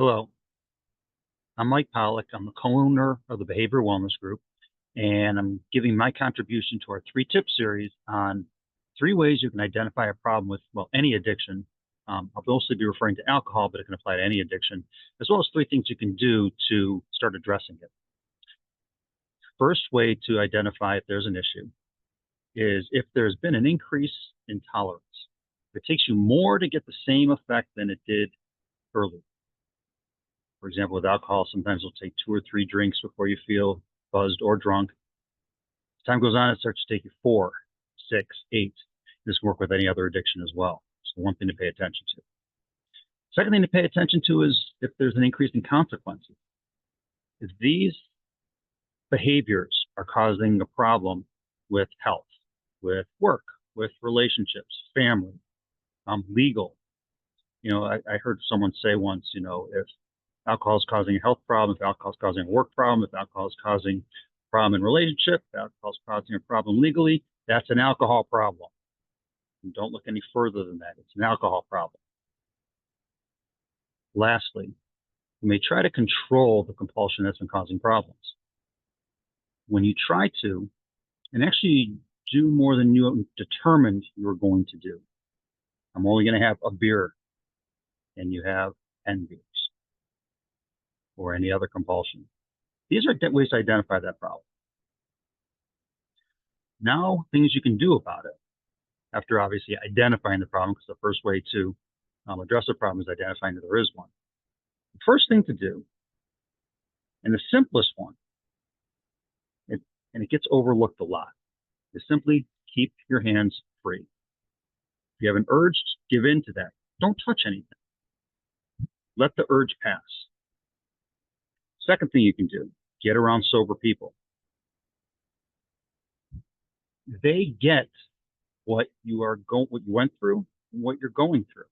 Hello, I'm Mike Pollak. I'm the co-owner of the Behavioral Wellness Group, and I'm giving my contribution to our 3-tip series on 3 ways you can identify a problem with, well, any addiction. I'll mostly be referring to alcohol, but it can apply to any addiction, as well as 3 things you can do to start addressing it. First way to identify if there's an issue is if there's been an increase in tolerance. If it takes you more to get the same effect than it did earlier. For example, with alcohol, sometimes it'll take 2 or 3 drinks before you feel buzzed or drunk. As time goes on, it starts to take you 4, 6, 8. This can work with any other addiction as well. So one thing to pay attention to. Second thing to pay attention to is if there's an increase in consequences. If these behaviors are causing a problem with health, with work, with relationships, family, legal. I heard someone say once, if alcohol is causing a health problem, if alcohol is causing a work problem, if alcohol is causing a problem in relationship, if alcohol is causing a problem legally, that's an alcohol problem. And don't look any further than that. It's an alcohol problem. Lastly, you may try to control the compulsion that's been causing problems. When you try to, and actually do more than you determined you were going to do. I'm only going to have a beer, and you have 10 beers. Or any other compulsion. These are ways to identify that problem. Now, things you can do about it, after obviously identifying the problem, because the first way to address a problem is identifying that there is one. The first thing to do, and the simplest one, and it gets overlooked a lot, is simply keep your hands free. If you have an urge, give in to that. Don't touch anything. Let the urge pass. Second thing you can do, get around sober people. They get what you went through and what you're going through.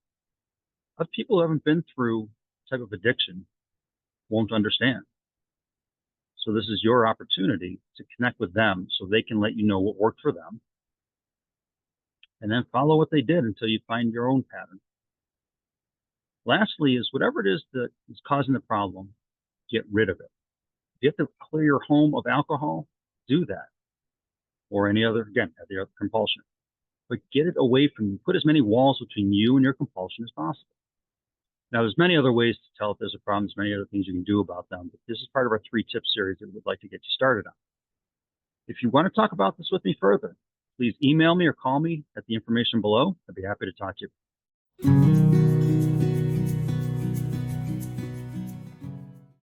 Other people who haven't been through type of addiction won't understand. So this is your opportunity to connect with them so they can let you know what worked for them. And then follow what they did until you find your own pattern. Lastly is whatever it is that is causing the problem, get rid of it. If you have to clear your home of alcohol, do that. Or any other compulsion. But get it away from you. Put as many walls between you and your compulsion as possible. Now, there's many other ways to tell if there's a problem. There's many other things you can do about them. But this is part of our 3-tip series that we'd like to get you started on. If you want to talk about this with me further, please email me or call me at the information below. I'd be happy to talk to you.